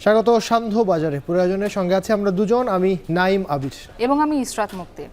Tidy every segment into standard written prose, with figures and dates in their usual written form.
স্বাগত সান্ধ্য বাজারে। প্রয়োজনের সঙ্গে আছে আমরা দুজন, আমি নাইম আবির এবং আমি ইসরাত মুক্তি।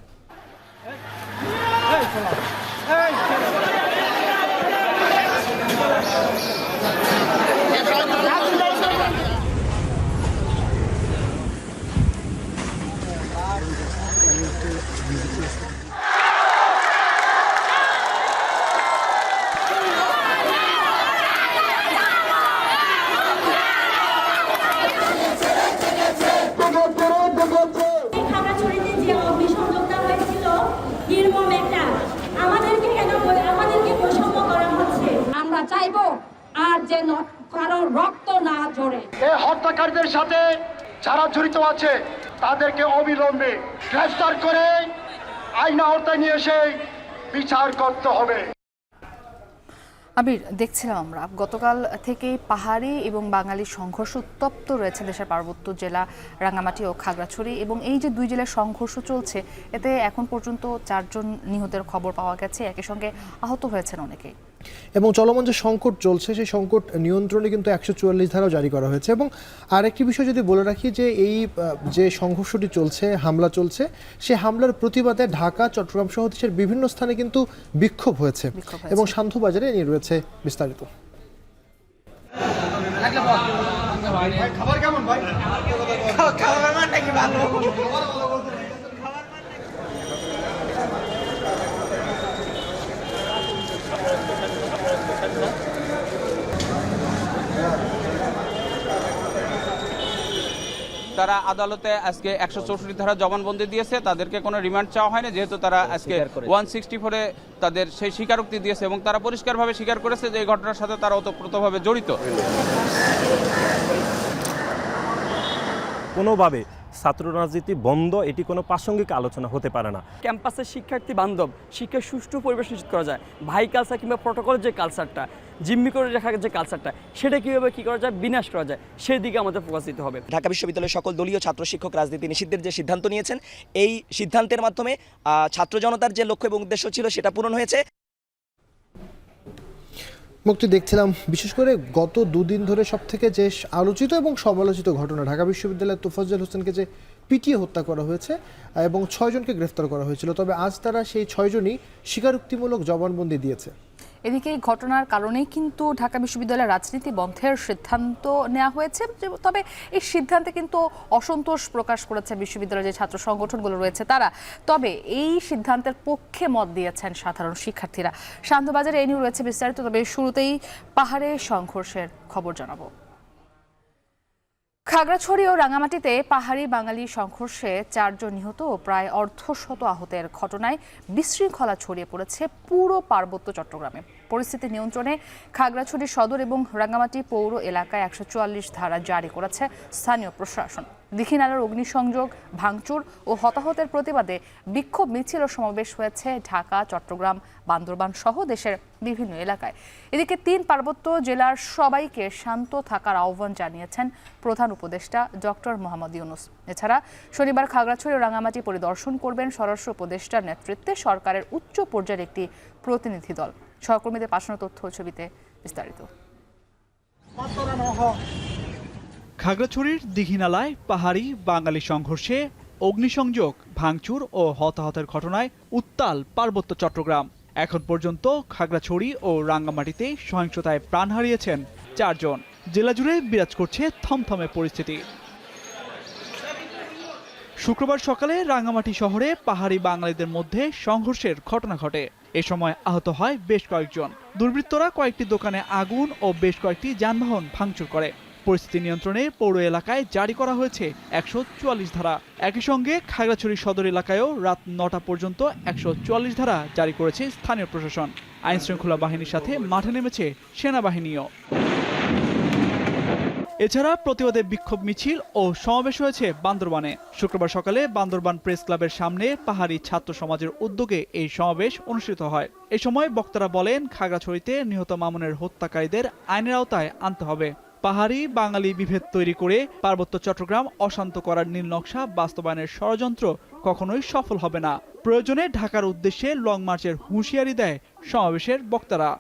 আমরা চাইবো আর যেন কারো রক্ত না ঝরে। এই হত্যাকারীদের সাথে যারা জড়িত আছে তাদেরকে অবিলম্বে গ্রেফতার করে আইনের আওতায় নিয়ে এসে বিচার করতে হবে। আবির, দেখছিলাম আমরা গতকাল থেকে পাহাড়ি এবং বাঙালি সংঘর্ষ উত্তপ্ত রয়েছে দেশের পার্বত্য জেলা রাঙ্গামাটি ও খাগড়াছড়ি, এবং এই যে দুই জেলার সংঘর্ষ চলছে এতে এখন পর্যন্ত 4 জন নিহতের খবর পাওয়া গেছে, একই সঙ্গে আহত হয়েছেন অনেকেই। এবং চলমান যে সংকট চলছে সেই সংকট নিয়ন্ত্রণে কিন্তু 144 ধারাও জারি করা হয়েছে। এবং আরেকটি বিষয় যদি বলে রাখি যে এই যে সংঘর্ষটি চলছে, হামলা চলছে, সেই হামলার প্রতিবাদে ঢাকা, চট্টগ্রাম সহ দেশের বিভিন্ন স্থানে কিন্তু বিক্ষোভ হয়েছে এবং সান্ধ্য বাজারে নিয়ে রয়েছে বিস্তারিত। তারা আদালতে আজকে 164 ধারা জবানবন্দি দিয়েছে, তাদেরকে কোনো রিমান্ড চাওয়া হয়নি, যেহেতু তারা আজকে 164-এ তাদের সেই স্বীকারোক্তি দিয়েছে এবং তারা পরিষ্কারভাবে স্বীকার করেছে যে এই ঘটনার সাথে তারা ওতপ্রোতভাবে জড়িত। কোনোভাবে ছাত্র রাজনীতি বন্ধ, এটি কোনো প্রাসঙ্গিক আলোচনা হতে পারে না। ক্যাম্পাসের শিক্ষার্থী বান্ধব শিক্ষার সুষ্ঠু পরিবেশ নিশ্চিত করা যায়, ভাই কালচার কিংবা প্রটোকলের যে কালচারটা, জিম্মি করে রাখার যে কালচারটা, সেটা কীভাবে কী করা যায়, বিনাশ করা যায়, সেই দিকে আমাদের ফোকাস দিতে হবে। ঢাকা বিশ্ববিদ্যালয়ের সকল দলীয় ছাত্র শিক্ষক রাজনীতি নিষিদ্ধের যে সিদ্ধান্ত নিয়েছেন, এই সিদ্ধান্তের মাধ্যমে ছাত্র জনতার যে লক্ষ্য এবং উদ্দেশ্য ছিল সেটা পূরণ হয়েছে। মুক্তি, দেখছিলাম বিশেষ করে গত দুদিন ধরে সবথেকে যে আলোচিত এবং সমালোচিত ঘটনা, ঢাকা বিশ্ববিদ্যালয়ের তোফাজ্জল হোসেনকে যে পিটিয়ে হত্যা করা হয়েছে এবং 6 জনকে গ্রেফতার করা হয়েছিল, তবে আজ তারা সেই 6 জনই স্বীকারোক্তিমূলক জবানবন্দি দিয়েছে। এদিকে এই ঘটনার কারণেই কিন্তু ঢাকা বিশ্ববিদ্যালয়ের রাজনীতি বন্ধের সিদ্ধান্ত নেওয়া হয়েছে। তবে এই সিদ্ধান্তে কিন্তু অসন্তোষ প্রকাশ করেছে বিশ্ববিদ্যালয়ের যে ছাত্র সংগঠনগুলো রয়েছে তারা। তবে এই সিদ্ধান্তের পক্ষে মত দিয়েছেন সাধারণ শিক্ষার্থীরা। সান্ধ্যবাজারে এই নিয়ে রয়েছে বিস্তারিত। তবে শুরুতেই পাহাড়ে সংঘর্ষের খবর জানাবো। খাগড়াছড়ি ও রাঙামাটিতে পাহাড়ি বাঙালি সংঘর্ষে 4 জন নিহত ও প্রায় অর্ধশত আহতের ঘটনায় বিশৃঙ্খলা ছড়িয়ে পড়েছে পুরো পার্বত্য চট্টগ্রামে। পরিস্থিতি নিয়ন্ত্রণে খাগড়াছড়ি সদর এবং রাঙামাটি পৌর এলাকায় 144 ধারা জারি করেছে স্থানীয় প্রশাসন। দীঘিনালার অগ্নিসংযোগ, ভাঙচুর ও হতাহতের প্রতিবাদে বিক্ষোভ মিছিল ও সমাবেশ হয়েছে ঢাকা, চট্টগ্রাম, বান্দরবান সহ দেশের বিভিন্ন এলাকায়। এদিকে 3 পার্বত্য জেলার সবাইকে শান্ত থাকার আহ্বান জানিয়েছেন প্রধান উপদেষ্টা ডক্টর মোহাম্মদ ইউনূস। এছাড়া শনিবার খাগড়াছড়ি ও রাঙামাটি পরিদর্শন করবেন স্বরাষ্ট্র উপদেষ্টার নেতৃত্বে সরকারের উচ্চ পর্যায়ের একটি প্রতিনিধি দল। সহকর্মীদের পাঠানো তথ্য ছবিতে বিস্তারিত। খাগড়াছড়ির দীঘিনালায় পাহাড়ি বাঙালি সংঘর্ষে অগ্নিসংযোগ, ভাঙচুর ও হতাহতের ঘটনায় উত্তাল পার্বত্য চট্টগ্রাম। এখন পর্যন্ত খাগড়াছড়ি ও রাঙ্গামাটিতে সহিংসতায় প্রাণ হারিয়েছেন 4 জন। জেলা জুড়ে বিরাজ করছে থমথমে পরিস্থিতি। শুক্রবার সকালে রাঙ্গামাটি শহরে পাহাড়ি বাঙালিদের মধ্যে সংঘর্ষের ঘটনা ঘটে। এ সময় আহত হয় বেশ কয়েকজন। দুর্বৃত্তরা কয়েকটি দোকানে আগুন ও বেশ কয়েকটি যানবাহন ভাঙচুর করে। পরিস্থিতি নিয়ন্ত্রণে পৌর এলাকায় জারি করা হয়েছে 144 ধারা। একই সঙ্গে খাগড়াছড়ি সদর এলাকায়ও রাত 9টা পর্যন্ত 144 ধারা জারি করেছে স্থানীয় প্রশাসন। আইন শৃঙ্খলা বাহিনীর সাথে মাঠে নেমেছে সেনাবাহিনীও। এছাড়া প্রতিবাদে বিক্ষোভ মিছিল ও সমাবেশ হয়েছে বান্দরবানে। শুক্রবার সকালে বান্দরবান প্রেস ক্লাবের সামনে পাহাড়ি ছাত্র সমাজের উদ্যোগে এই সমাবেশ অনুষ্ঠিত হয়। এ সময় বক্তারা বলেন, খাগড়াছড়িতে নিহত মামুনের হত্যাকারীদের আইনের আওতায় আনতে হবে। পাহাড়ি বাঙালি বিভেদ তৈরি করে পার্বত্য চট্টগ্রাম অশান্ত করার নীল নকশা বাস্তবায়নের ষড়যন্ত্র কখনোই সফল হবে না। প্রয়োজনে ঢাকার উদ্দেশ্যে লং মার্চের হুঁশিয়ারি দেয় সমাবেশের বক্তারা।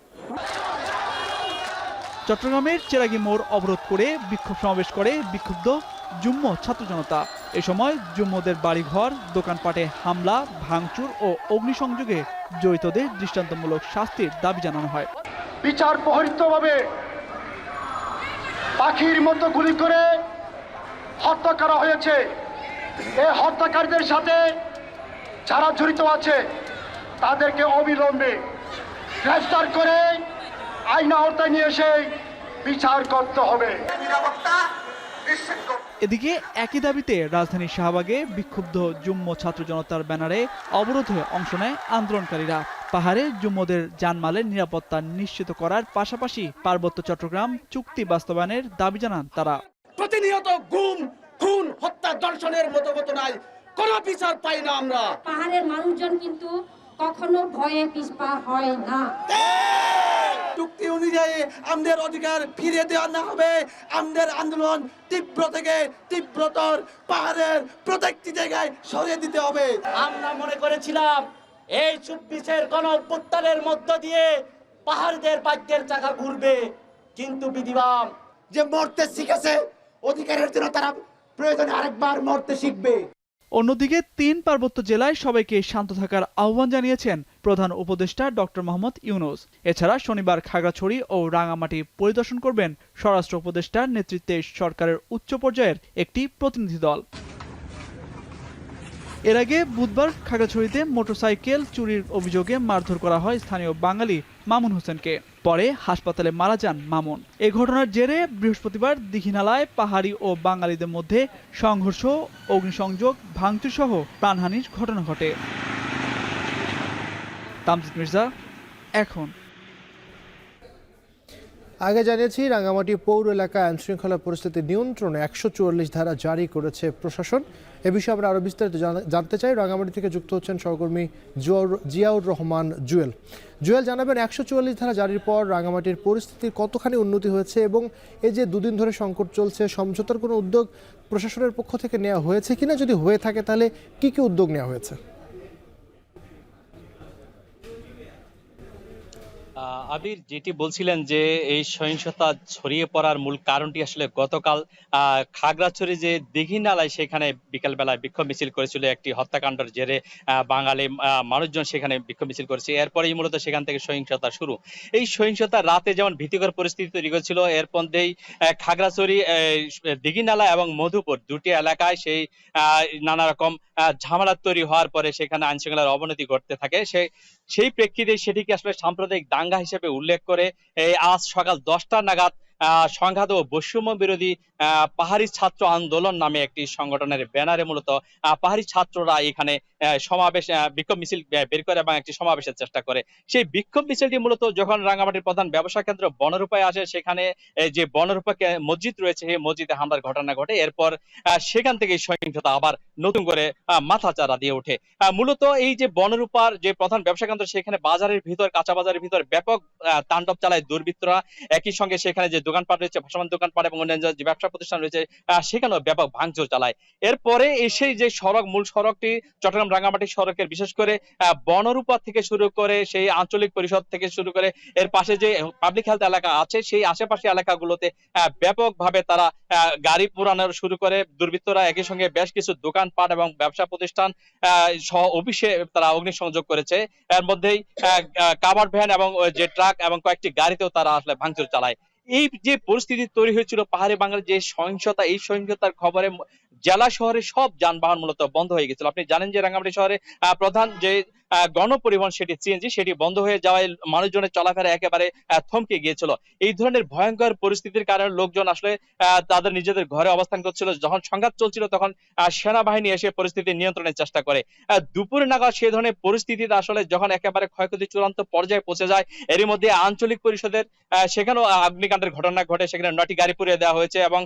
চট্টগ্রামের চেরাগি মোড় অবরোধ করে বিক্ষোভ সমাবেশ করে বিক্ষুব্ধ যুগ্ম ছাত্র জনতা। এ সময় যুগ্মদের বাড়িঘর, দোকানপাটে হামলা, ভাঙচুর ও অগ্নিসংযোগে জড়িতদের দৃষ্টান্তমূলক শাস্তির দাবি জানানো হয়। বিচার প্রহরিতভাবে পাখির মতো গুলি করে হত্যা করা হয়েছে। এই হত্যাকারীদের সাথে যারা জড়িত আছে তাদেরকে অবিলম্বে গ্রেফতার করে আইন আওতায় নিয়ে এসে বিচার করতে হবে। এদিকে একই দাবিতে রাজধানীর শাহবাগে বিক্ষুব্ধ যুগ্ম ছাত্র জনতার ব্যানারে অবরোধে অংশ নেয় আন্দোলনকারীরা। পাহাড়ে যুগ্মদের জানমালের নিরাপত্তা নিশ্চিত করার পাশাপাশি পার্বত্য চট্টগ্রাম চুক্তি বাস্তবায়নের দাবি জানান তারা। প্রতিনিয়ত গুম, খুন, হত্যা, দর্শনের মতো ঘটনায় কোনো বিচার পাই না আমরা। পাহাড়ের মানুষজন কিন্তু কখনো ভয়ে পিছপা হয় না। চুক্তি অনুযায়ী আমাদের অধিকার ফিরিয়ে দেওয়া না হবে। আমাদের আন্দোলন তীব্র থেকে তীব্রতর পাহাড়ের প্রত্যেকটি জায়গায় সরিয়ে দিতে হবে। আমরা মনে করেছিলাম এই ২৪-এর গণঅভ্যুত্থানের মধ্য দিয়ে পাহাড়দের ভাগ্যের চাকা ঘুরবে, কিন্তু বিধিবাম যে মরতে শিখেছে অধিকারের জন্য তারা প্রয়োজনে আরেকবার মরতে শিখবে। অন্যদিকে ৩ পার্বত্য জেলায় সবাইকে শান্ত থাকার আহ্বান জানিয়েছেন প্রধান উপদেষ্টা ডক্টর মোহাম্মদ ইউনূস। এছাড়া শনিবার খাগড়াছড়ি ও রাঙামাটি পরিদর্শন করবেন স্বরাষ্ট্র উপদেষ্টার নেতৃত্বে সরকারের উচ্চ পর্যায়ের একটি প্রতিনিধি দল। এর আগে বুধবার খাগড়াছড়িতে মোটরসাইকেল চুরির অভিযোগে মারধর করা হয় স্থানীয় বাঙালি মামুন হোসেনকে। পরে হাসপাতালে মারা যান মামুন। এ ঘটনার জেরে বৃহস্পতিবার দীঘিনালায় পাহাড়ি ও বাঙালিদের মধ্যে সংঘর্ষ, অগ্নিসংযোগ, ভাঙচুর সহ প্রাণহানির ঘটনা ঘটে। তামজিদ মির্জা, এখন। আগে জানিয়েছি রাঙামাটি পৌর এলাকায় আইনশৃঙ্খলা পরিস্থিতি নিয়ন্ত্রণে ১৪৪ ধারা জারি করেছে প্রশাসন। এ বিষয়ে আমরা আরও বিস্তারিত জানতে চাই। রাঙামাটি থেকে যুক্ত হচ্ছেন সহকর্মী জিয়াউর রহমান জুয়েল। জুয়েল, জানাবেন ১৪৪ ধারা জারির পর রাঙামাটির পরিস্থিতির কতখানি উন্নতি হয়েছে এবং এই যে দুদিন ধরে সংকট চলছে, সমঝোতার কোনো উদ্যোগ প্রশাসনের পক্ষ থেকে নেওয়া হয়েছে কিনা, যদি হয়ে থাকে তাহলে কি কি উদ্যোগ নেওয়া হয়েছে? আবির, যেটি বলছিলেন যে এই সহিংসতা ছড়িয়ে পড়ার মূল কারণটি আসলে গতকাল খাগড়াছড়ি যে দীঘিনালায় সেখানে বিকালবেলায় বিক্ষোভ মিছিল করেছিল একটি হত্যাকাণ্ডের জেরে বাঙালি মানুষজন সেখানে বিক্ষোভ মিছিল করেছে। এরপরেই মূলত সেখান থেকে সহিংসতা শুরু। এই সহিংসতা রাতে যেমন ভীতিকর পরিস্থিতি তৈরি করেছিল, এর মধ্যেই খাগড়াছড়ি, দীঘিনালা এবং মধুপুর দুটি এলাকায় সেই নানা রকম ঝামেলা তৈরি হওয়ার পরে সেখানে আইনশৃঙ্খলার অবনতি ঘটতে থাকে। সেই প্রেক্ষিতে সেটিকে আসলে সাম্প্রদায়িক দাঙ্গা হিসেবে উল্লেখ করে আজ সকাল 10টা নাগাদ সংঘাত ও বৈষম্য বিরোধী পাহাড়ি ছাত্র আন্দোলন নামে একটি সংগঠনের ব্যানারে মূলত পাহাড়ি ছাত্ররা এখানে সমাবেশ, বিক্ষোভ মিছিল বের করে এবং একটি সমাবেশের চেষ্টা করে। সেই বিক্ষোভ মিছিলটি মূলত যখন রাঙামাটির প্রধান ব্যবসা কেন্দ্র বনরূপায় আসে, সেখানে যে বনরূপা মসজিদ রয়েছে সেই মসজিদে হামলার ঘটনা ঘটে। এরপর সেখান থেকে সহিংসতা আবার নতুন করে মাথাচাড়া দিয়ে ওঠে। মূলত এই যে বনরূপার যে প্রধান ব্যবসা কেন্দ্র, সেখানে বাজারের ভিতর, কাঁচা বাজারের ভিতর ব্যাপক তাণ্ডব চালায় দুর্বৃত্তরা। একই সঙ্গে সেখানে যে দোকানপাট রয়েছে, ভাসমান দোকানপাট এবং অন্যান্য যে ব্যবসা প্রতিষ্ঠান রয়েছে, সেখানেও ব্যাপক ভাঙচুর চালায়। এরপরে সেই যে সড়ক, মূল সড়কটি চট্টগ্রাম রাঙামাটি সড়কের বিশেষ করে বনরূপা থেকে শুরু করে সেই আঞ্চলিক পরিষদ থেকে শুরু করে এর পাশে যে পাবলিক হেলথ এলাকা আছে, সেই আশেপাশে এলাকাগুলোতে ব্যাপকভাবে তারা গাড়ি পোড়ানো শুরু করে দুর্বৃত্তরা। একই সঙ্গে বেশ কিছু দোকানপাট এবং ব্যবসা প্রতিষ্ঠান সহ অফিসে তারা অগ্নিসংযোগ করেছে। এর মধ্যেই কাভার্ড ভ্যান এবং যে ট্রাক এবং কয়েকটি গাড়িতেও তারা আসলে ভাঙচুর চালায়। এই যে পরিস্থিতি তৈরি হয়েছিল পাহাড়ি বাংলার যে সহিংসতা, এই সহিংসতার খবরে জেলা শহরে সব যানবাহন মূলত বন্ধ হয়ে গেছিল। আপনি জানেন যে রাঙামাটি শহরে প্রধান যে গণপরিবহন সেটি সিএনজি, সেটি বন্ধ হয়ে যাওয়ায় মানুষজনের চলাফেরা একেবারে থমকে গিয়েছিল। এই ধরনের ভয়ঙ্কর পরিস্থিতির কারণে লোকজন আসলে তাদের নিজেদের ঘরে অবস্থান করছিল। যখন সংঘাত চলছিল তখন সেনাবাহিনী এসে পরিস্থিতি নিয়ন্ত্রণের চেষ্টা করে। দুপুরে নাগাদ সেই ধরনের পরিস্থিতিতে আসলে যখন একেবারে ক্ষয়ক্ষতি চূড়ান্ত পর্যায়ে পৌঁছে যায়, এরই মধ্যে আঞ্চলিক পরিষদের সেখানেও অগ্নিকাণ্ডের ঘটনা ঘটে। সেখানে 9টি গাড়ি পুড়িয়ে দেওয়া হয়েছে এবং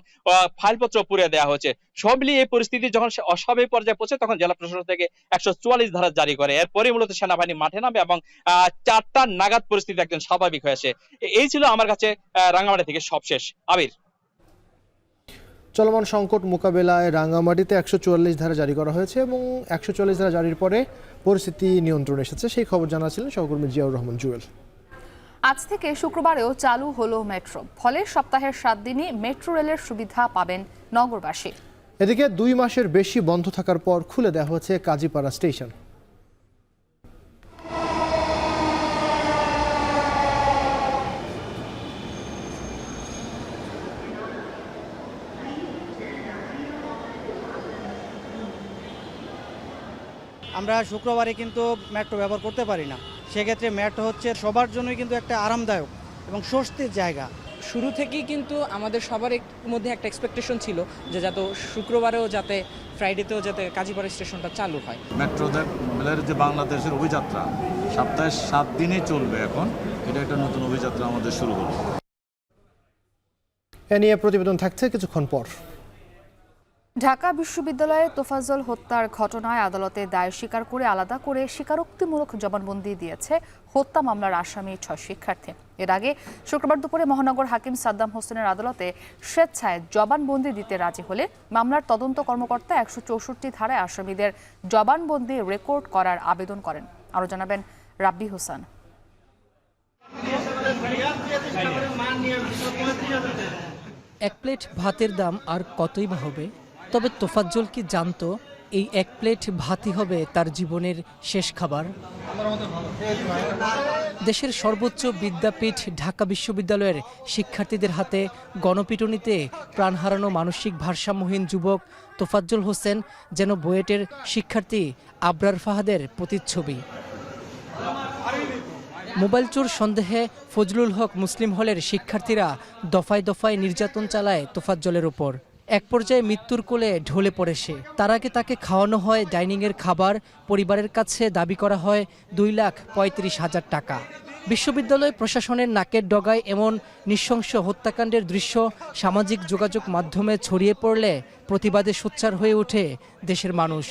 ফাইলপত্র পুড়িয়ে দেওয়া হয়েছে। সব মিলিয়ে এই পরিস্থিতি যখন অস্বাভাবিক পর্যায়ে পৌঁছে, তখন জেলা প্রশাসন থেকে ১৪৪ ধারা জারি করে। এরপরে মূলত সেনাবাহিনী মাঠে নামে এবং 4টা নাগাদ পরিস্থিতি একদম স্বাভাবিক হয়েছে। এই ছিল আমার কাছে রাঙামাটি থেকে সবশেষ। আবির, চলমান সংকট মোকাবেলায় রাঙামাটিতে ১৪৪ ধারা জারি করা হয়েছে এবং ১৪৪ ধারা জারির পরে পরিস্থিতি নিয়ন্ত্রণে এসেছে, সেই খবর জানাচ্ছিলেন সহকর্মী জিয়াউর রহমান জুয়েল। আজ থেকে শুক্রবারেও চালু হলো মেট্রো, ফলে সপ্তাহের 7 দিনই মেট্রো রেলের সুবিধা পাবেন নগরবাসী। এদিকে 2 মাসের বেশি বন্ধ থাকার পর খুলে দেওয়া হয়েছে কাজীপাড়া স্টেশন। আমরা শুক্রবারে কিন্তু মেট্রো ব্যবহার করতে পারি না, সেক্ষেত্রে মেট্রো হচ্ছে সবার জন্যই কিন্তু একটা আরামদায়ক এবং স্বস্তির জায়গা। শুরু থেকেই কিন্তু আমাদের সবার মধ্যে একটা এক্সপেকটেশন ছিল যে যাতে শুক্রবারেও যাতে ফ্রাইডেতেও যাতে কাজীপাড়া স্টেশনটা চালু হয়। মেট্রো রেলের যে বাংলাদেশের অভিযাত্রা সপ্তাহে 7 দিনই চলবে, এখন এটা একটা নতুন অভিযাত্রা আমাদের শুরু হলো। এ নিয়ে প্রতিবেদন থাকছে কিছুক্ষণ পর। ঢাকা বিশ্ববিদ্যালয়ে তোফাজ্জল হত্যার ঘটনায় আদালতে দায় স্বীকার করে আলাদা করে স্বীকারোক্তিমূলক জবানবন্দি দিয়েছে হত্যা মামলার আসামি 6 শিক্ষার্থী। এর আগে শুক্রবার দুপুরে মহানগর হাকিম সাদ্দাম হোসেনের আদালতে স্বেচ্ছায় জবানবন্দি দিতে রাজি হলে মামলার তদন্ত কর্মকর্তা 164 ধারায় আসামিদের জবানবন্দি রেকর্ড করার আবেদন করেন। আরও জানাবেন রাব্বি হোসেন। এক প্লেট ভাতের দাম আর কতই বা হবে, তবে তোফাজ্জল কি জানতো এই এক প্লেট ভাতই হবে তার জীবনের শেষ খাবার? দেশের সর্বোচ্চ বিদ্যাপীঠ ঢাকা বিশ্ববিদ্যালয়ের শিক্ষার্থীদের হাতে গণপিটুনিতে প্রাণ হারানো মানসিক ভারসাম্যহীন যুবক তোফাজ্জল হোসেন যেন বুয়েটের শিক্ষার্থী আবরার ফাহাদের প্রতিচ্ছবি। মোবাইল চোর সন্দেহে ফজলুল হক মুসলিম হলের শিক্ষার্থীরা দফায় দফায় নির্যাতন চালায় তোফাজ্জলের ওপর। এক পর্যায়ে মৃত্যুর কোলে ঢলে পড়ে সে। তার আগে তাকে খাওয়ানো হয় ডাইনিংয়ের খাবার, পরিবারের কাছে দাবি করা হয় 2,35,000 টাকা। বিশ্ববিদ্যালয় প্রশাসনের নাকের ডগায় এমন নৃশংস হত্যাকাণ্ডের দৃশ্য সামাজিক যোগাযোগ মাধ্যমে ছড়িয়ে পড়লে প্রতিবাদে সোচ্চার হয়ে ওঠে দেশের মানুষ।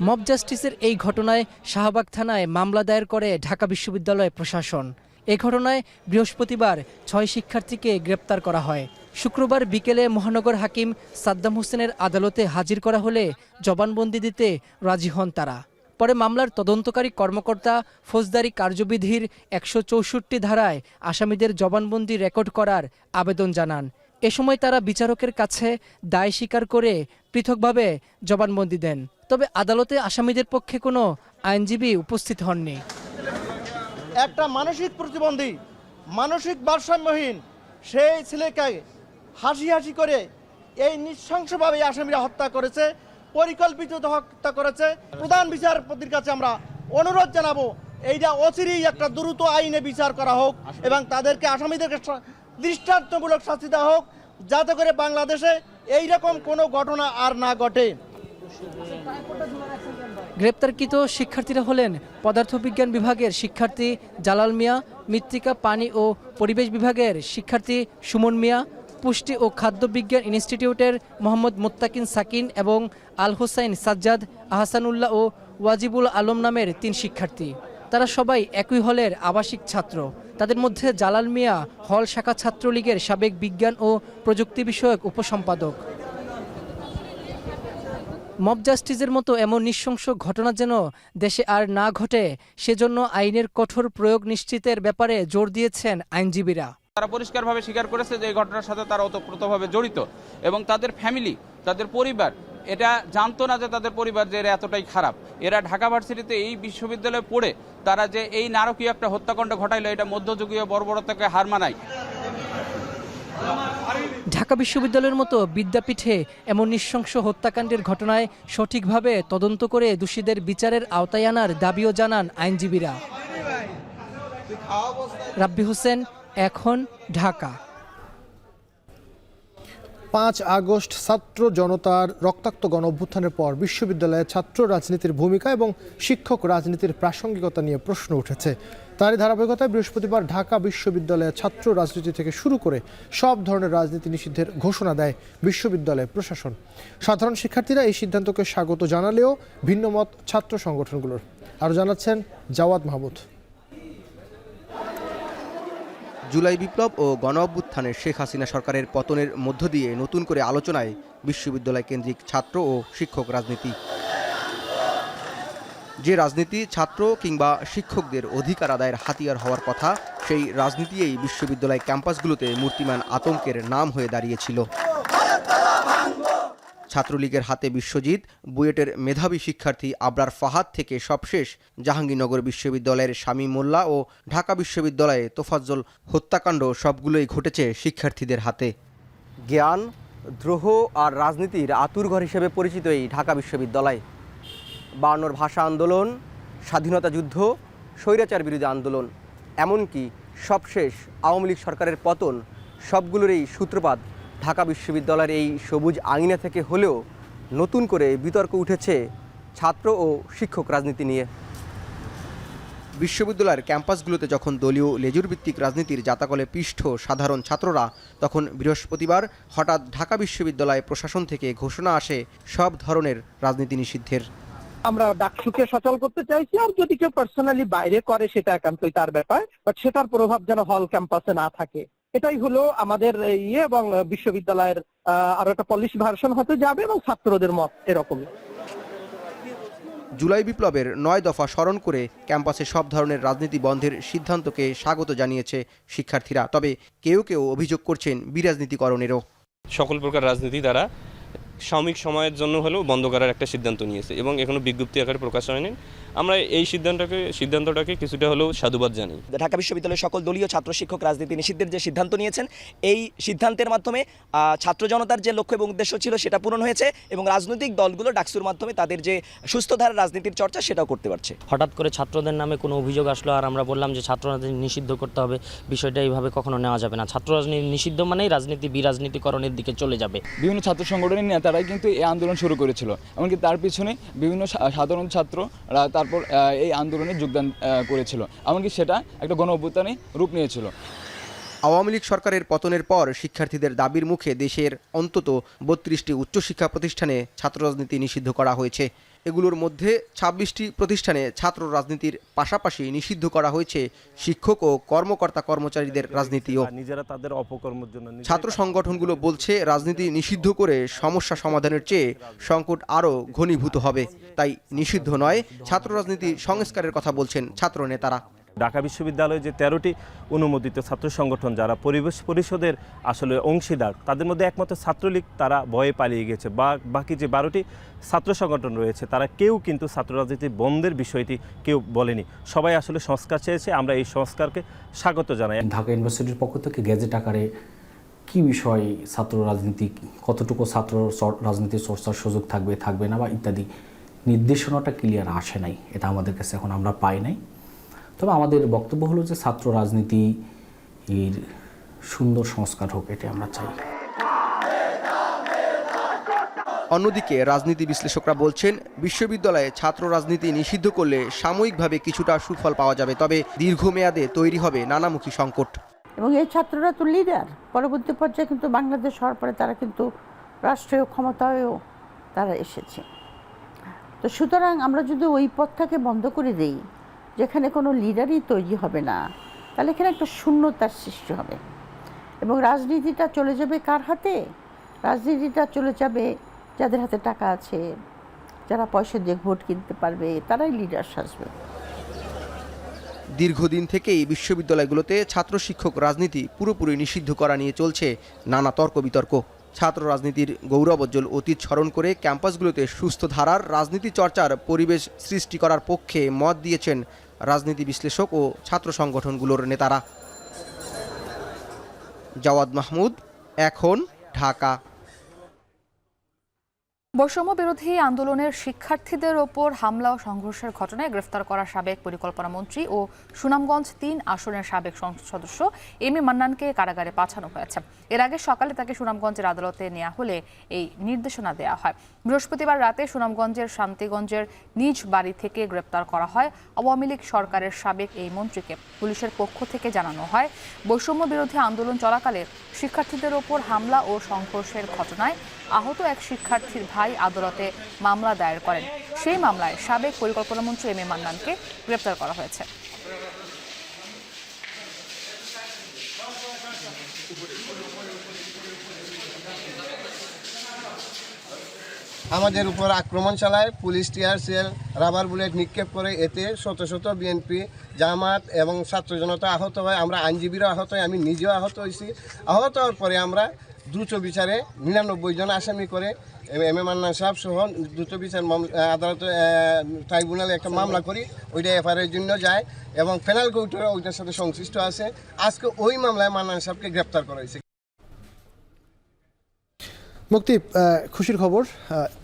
মব জাস্টিসের এই ঘটনায় শাহবাগ থানায় মামলা দায়ের করে ঢাকা বিশ্ববিদ্যালয় প্রশাসন। এ ঘটনায় বৃহস্পতিবার 6 শিক্ষার্থীকে গ্রেপ্তার করা হয়। শুক্রবার বিকেলে মহানগর হাকিম সাদ্দাম হোসেনের আদালতে হাজির করা হলে জবানবন্দি দিতে রাজি হন তারা। পরে মামলার তদন্তকারী কর্মকর্তা ফৌজদারি কার্যবিধির 164 ধারায় আসামিদের জবানবন্দি রেকর্ড করার আবেদন জানান। এ সময় তারা বিচারকের কাছে দায় স্বীকার করে পৃথকভাবে জবানবন্দি দেন। তবে আদালতে আসামিদের পক্ষে কোনো আইনজীবী উপস্থিত হননি। একটা মানসিক প্রতিবন্ধী, মানসিক ভারসাম্যহীন সেই ছেলেকে হাসি হাসি করে এই নৃশংসভাবে আসামিরা হত্যা করেছে, পরিকল্পিত হত্যা করেছে। প্রধান বিচারপতির কাছে আমরা অনুরোধ জানাবো এইটা অচিরেই একটা দ্রুত আইনে বিচার করা হোক এবং তাদেরকে আসামিদেরকে দৃষ্টান্তমূলক শাস্তি দেওয়া হোক, যাতে করে বাংলাদেশে এইরকম কোনো ঘটনা আর না ঘটে। গ্রেপ্তারকৃত শিক্ষার্থীরা হলেন পদার্থবিজ্ঞান বিভাগের শিক্ষার্থী জালাল মিয়া, মৃত্তিকা পানি ও পরিবেশ বিভাগের শিক্ষার্থী সুমন মিয়া, পুষ্টি ও খাদ্য বিজ্ঞান ইনস্টিটিউটের মোহাম্মদ মোত্তাকিন সাকিন এবং আল হোসাইন সাজ্জাদ, আহসানুল্লাহ ও ওয়াজিবুল আলম নামের 3 শিক্ষার্থী। তারা সবাই একই হলের আবাসিক ছাত্র। তাদের মধ্যে জালাল মিয়া হল শাখা ছাত্রলীগের সাবেক বিজ্ঞান ও প্রযুক্তি বিষয়ক উপসম্পাদক। মব জাস্টিসের মতো এমন নৃশংস ঘটনা যেন দেশে আর না ঘটে, সেজন্য আইনের কঠোর প্রয়োগ নিশ্চিতের ব্যাপারে জোর দিয়েছেন আইনজীবীরা। তারা পরিষ্কারভাবে স্বীকার করেছে যে এই ঘটনার সাথে তারা ওতপ্রোতভাবে জড়িত এবং তাদের ফ্যামিলি, তাদের পরিবার এটা জানতো না যে তাদের পরিবার যে এরা এতটাই খারাপ। এরা ঢাকা ভার্সিটিতে এই বিশ্ববিদ্যালয়ে পড়ে তারা যে এই নারকীয় একটা হত্যাকাণ্ড ঘটাইলো, এটা মধ্যযুগীয় বর্বরতাকে হার মানায়। ঢাকা বিশ্ববিদ্যালয়ের মতো বিদ্যাপীঠে এমন নৃশংস হত্যাকাণ্ডের ঘটনায় সঠিকভাবে তদন্ত করে দোষীদের বিচারের আওতায় আনার দাবিও জানান আইনজীবীরা। রাব্বি হোসেন, এখন, ঢাকা। 5 আগস্ট ছাত্র জনতার রক্তাক্ত গণ অভ্যুত্থানের পর বিশ্ববিদ্যালয়ে ছাত্র রাজনীতির ভূমিকা এবং শিক্ষক রাজনীতির প্রাসঙ্গিকতা নিয়ে প্রশ্ন উঠেছে। তারই ধারাবাহিকতায় বৃহস্পতিবার ঢাকা বিশ্ববিদ্যালয়ে ছাত্র রাজনীতি থেকে শুরু করে সব ধরনের রাজনীতি নিষিদ্ধের ঘোষণা দেয় বিশ্ববিদ্যালয় প্রশাসন। সাধারণ শিক্ষার্থীরা এই সিদ্ধান্তকে স্বাগত জানালেও ভিন্নমত ছাত্র সংগঠনগুলোর। আরও জানাচ্ছেন জাওয়াদ মাহমুদ। জুলাই বিপ্লব ও গণ অভ্যুত্থানের শেখ হাসিনা সরকারের পতনের মধ্য দিয়ে নতুন করে আলোচনায় বিশ্ববিদ্যালয় কেন্দ্রিক ছাত্র ও শিক্ষক রাজনীতি। যে রাজনীতি ছাত্র কিংবা শিক্ষকদের অধিকার আদায়ের হাতিয়ার হওয়ার কথা, সেই রাজনীতিই বিশ্ববিদ্যালয় ক্যাম্পাসগুলোতে মূর্তিমান আতঙ্কের নাম হয়ে দাঁড়িয়েছিল। ছাত্রলীগের হাতে বিশ্বজিৎ, বুয়েটের মেধাবী শিক্ষার্থী আবরার ফাহাদ থেকে সবশেষ জাহাঙ্গীরনগর বিশ্ববিদ্যালয়ের শামীম মোল্লা ও ঢাকা বিশ্ববিদ্যালয়ে তোফাজ্জল হত্যাকাণ্ড সবগুলোই ঘটেছে শিক্ষার্থীদের হাতে। জ্ঞান, দ্রোহ আর রাজনীতির আতুরঘর হিসেবে পরিচিত এই ঢাকা বিশ্ববিদ্যালয় 52 ভাষা আন্দোলন, স্বাধীনতা যুদ্ধ, স্বৈরাচার বিরোধী আন্দোলন, এমনকি সবশেষ আওয়ামী লীগ সরকারের পতন, সবগুলোরই সূত্রপাত ঢাকা বিশ্ববিদ্যালয়ের এই সবুজ আঙিনা থেকে হলেও নতুন করে বিতর্ক উঠেছে ছাত্র ও শিক্ষক রাজনীতি নিয়ে। বিশ্ববিদ্যালয়ের ক্যাম্পাসগুলোতে যখন দলীয় লেজুরভিত্তিক রাজনীতির জাতাকলে পিষ্ট সাধারণ ছাত্ররা, তখন বৃহস্পতিবার হঠাৎ ঢাকা বিশ্ববিদ্যালয় প্রশাসন থেকে ঘোষণা আসে সব ধরনের রাজনীতি নিষিদ্ধের। আমরা ডাকসুকে সচল করতে চাইছি, আর যদি কেউ পার্সোনালি বাইরে করে সেটা একান্তই তার ব্যাপার, বাট সেটার প্রভাব যেন হল ক্যাম্পাসে না থাকে, এটাই হলো আমাদের এবং বিশ্ববিদ্যালয়ের আরো একটা পলিশ ভার্সন হতে যাবে এবং ছাত্রদের মত এরকমই। জুলাই বিপ্লবের 9 দফা স্মরণ করে ক্যাম্পাসে সব ধরনের রাজনীতি বন্ধের সিদ্ধান্তকে স্বাগত জানিয়েছে শিক্ষার্থীরা। তবে কেউ কেউ অভিযোগ করছেন বিরাজনীতিকরণেরও। সকল প্রকার রাজনীতি তারা সাময়িক সময়ের জন্য হলেও বন্ধ করার একটা সিদ্ধান্ত নিয়েছে এবং এখনো বিজ্ঞপ্তি আকারে প্রকাশ হয়নি। আমরা এই সিদ্ধান্তটাকে কিছুটা হলেও সাধুবাদ জানাই। ঢাকা বিশ্ববিদ্যালয়ের সকল দলীয় ছাত্র শিক্ষক রাজনীতি নিষিদ্ধের যে সিদ্ধান্ত নিয়েছেন, এই সিদ্ধান্তের মাধ্যমে ছাত্র জনতার যে লক্ষ্য এবং উদ্দেশ্য ছিল সেটা পূরণ হয়েছে এবং রাজনৈতিক দলগুলো ডাকসুর মাধ্যমে তাদের যে সুস্থ ধারার রাজনীতির চর্চা সেটাও করতে পারছে। হঠাৎ করে ছাত্রদের নামে কোনো অভিযোগ আসলো আর আমরা বললাম যে ছাত্র রাজনীতি নিষিদ্ধ করতে হবে, বিষয়টা এইভাবে কখনো নেওয়া যাবে না। ছাত্র রাজনীতি নিষিদ্ধ মানেই রাজনীতি বিরাজনীতিকরণের দিকে চলে যাবে। বিভিন্ন ছাত্র সংগঠনের নেতারাই কিন্তু এই আন্দোলন শুরু করেছিল, এমনকি তার পিছনে বিভিন্ন সাধারণ ছাত্ররা তারপর এই আন্দোলনে যোগদান করেছিল, এমনকি সেটা একটা গণ অভ্যুত্থানে রূপ নিয়েছিল। আওয়ামী লীগ সরকারের পতনের পর শিক্ষার্থীদের দাবির মুখে দেশের অন্তত 32টি উচ্চশিক্ষা প্রতিষ্ঠানে ছাত্র রাজনীতি নিষিদ্ধ করা হয়েছে। এগুলোর মধ্যে 26টি প্রতিষ্ঠানে ছাত্র রাজনীতির পাশাপাশি নিষিদ্ধ করা হয়েছে শিক্ষক ও কর্মকর্তা কর্মচারীদের রাজনীতিও। নিজেরা তাদের অপকর্মের জন্য ছাত্র সংগঠনগুলো বলছে রাজনীতি নিষিদ্ধ করে সমস্যা সমাধানের চেয়ে সংকট আরও ঘনীভূত হবে। তাই নিষিদ্ধ নয়, ছাত্র রাজনীতি সংস্কারের কথা বলছেন ছাত্র নেতারা। ঢাকা বিশ্ববিদ্যালয়ে যে 13টি অনুমোদিত ছাত্র সংগঠন যারা পরিবেশ পরিষদের আসলে অংশীদার, তাদের মধ্যে একমাত্র ছাত্রলীগ তারা ভয়ে পালিয়ে গেছে। বাকি যে 12টি ছাত্র সংগঠন রয়েছে তারা কেউ কিন্তু ছাত্র রাজনীতি বন্ধের বিষয়টি কেউ বলেনি। সবাই আসলে সংস্কার চেয়েছে, আমরা এই সংস্কারকে স্বাগত জানাই। ঢাকা ইউনিভার্সিটির পক্ষ থেকে গেজেট আকারে কী বিষয় ছাত্র রাজনীতি, কতটুকু ছাত্র রাজনীতির চর্চার সুযোগ থাকবে না বা ইত্যাদি নির্দেশনাটা ক্লিয়ার আসে নাই, এটা আমাদের কাছে এখন আমরা পাই নাই। তবে আমাদের বক্তব্য হলো যে ছাত্র রাজনীতি এর সুন্দর সংস্কার হোক, এটা আমরা চাই। অন্যদিকে রাজনীতি বিশ্লেষকরা বলছেন বিশ্ববিদ্যালয়ে ছাত্র রাজনীতি নিষিদ্ধ করলে সাময়িকভাবে কিছুটা সুফল পাওয়া যাবে, তবে দীর্ঘমেয়াদে তৈরি হবে নানামুখী সংকট। এবং এই ছাত্ররা তো লিডার, পরবর্তী পর্যায়ে কিন্তু বাংলাদেশ হওয়ার পরে তারা কিন্তু রাষ্ট্রীয় ক্ষমতায়ও তারা এসেছে। তো সুতরাং আমরা যদি ওই পথটাকে বন্ধ করে দিই, যেখানে কোনো লিডারই তৈরি হবে না, তাহলে এখানে একটা শূন্যতার সৃষ্টি হবে এবং রাজনীতিটা চলে যাবে কার হাতে? রাজনীতিটা চলে যাবে যাদের হাতে টাকা আছে, যারা পয়সা দিয়ে ভোট কিনতে পারবে, তারাই লিডার সাজবে। দীর্ঘদিন থেকেই বিশ্ববিদ্যালয়গুলোতে ছাত্র শিক্ষক রাজনীতি পুরোপুরি নিষিদ্ধ করা নিয়ে চলছে নানা তর্ক বিতর্ক। ছাত্র রাজনীতির গৌরবোজ্জ্বল অতীত স্মরণ করে ক্যাম্পাসগুলোতে সুস্থ ধারার রাজনীতি চর্চার পরিবেশ সৃষ্টি করার পক্ষে মত দিয়েছেন রাজনীতি বিশ্লেষক ও ছাত্র সংগঠনগুলোর নেতারা। জাওয়াদ মাহমুদ, এখন, ঢাকা। বৈষম্য বিরোধী আন্দোলনের শিক্ষার্থীদের ওপর হামলা ও সংঘর্ষের ঘটনায় গ্রেফতার করা সাবেক পরিকল্পনা মন্ত্রী ও সুনামগঞ্জ 3 আসনের সাবেক সংসদ সদস্য এম এ মান্নানকে কারাগারে পাঠানো হয়েছে। এর আগে সকালে তাকে সুনামগঞ্জের আদালতে নেওয়া হলে এই নির্দেশনা দেওয়া হয়। বৃহস্পতিবার রাতে সুনামগঞ্জের শান্তিগঞ্জের নিজ বাড়ি থেকে গ্রেপ্তার করা হয় আওয়ামী লীগ সরকারের সাবেক এই মন্ত্রীকে। পুলিশের পক্ষ থেকে জানানো হয়, বৈষম্য বিরোধী আন্দোলন চলাকালে শিক্ষার্থীদের ওপর হামলা ও সংঘর্ষের ঘটনায় আহত এক শিক্ষার্থীর ভাই আদালতে মামলা দায়ের করেন। সেই মামলায় সাবেক পরিকল্পনা মন্ত্রী এম এ মান্নানকে গ্রেপ্তার করা হয়েছে। আমাদের উপর আক্রমণ চালায়, police tear shell rubber bullet নিক্ষেপ করে। এতে শত শত বিএনপি জামাত এবং ছাত্র জনতা আহত হয়, আমরা আইনজীবীরা আহত হয়, আমি নিজেও আহত হয়েছি। আহত হওয়ার পরে আমরা দ্রুত বিচারে 99 জন আসামি করে এম এ মান্নান সাহেব সহ দ্রুত বিচার আদালত ট্রাইব্যুনালে একটা মামলা করি, ওইটা এফআইআরের জন্য যায় এবং পেনাল কোর্টে ওইটার সাথে সংশ্লিষ্ট আছে। আজকে ওই মামলায় মান্নান সাহেবকে গ্রেপ্তার করা হয়েছে। মুক্তি, খুশির খবর,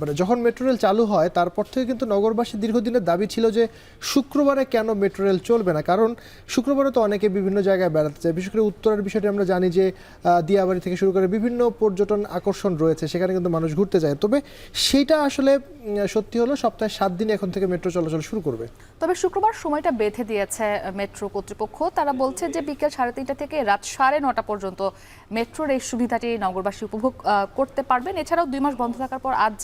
মানে যখন মেট্রো রেল চালু হয় তারপর থেকে কিন্তু নগরবাসীর দীর্ঘদিনের দাবি ছিল যে শুক্রবারে কেন মেট্রো রেল চলবে না, কারণ শুক্রবারে তো অনেকে বিভিন্ন জায়গায় বেড়াতে যায়। বিশেষ করে উত্তরের বিষয়টি আমরা জানি যে দিয়াবাড়ি থেকে শুরু করে বিভিন্ন পর্যটন আকর্ষণ রয়েছে, সেখানে কিন্তু মানুষ ঘুরতে যায়। তবে সেইটা আসলে সত্যি হলো সপ্তাহে 7 দিন এখন থেকে মেট্রো চলাচল শুরু করবে। তবে শুক্রবার সময়টা বেঁধে দিয়েছে মেট্রো কর্তৃপক্ষ। তারা বলছে যে বিকেল 3:30 থেকে রাত 9:30 পর্যন্ত মেট্রোর এই সুবিধাটি নগরবাসী উপভোগ করতে পারবেন। এছাড়াও 2 মাস বন্ধ থাকার পর আজ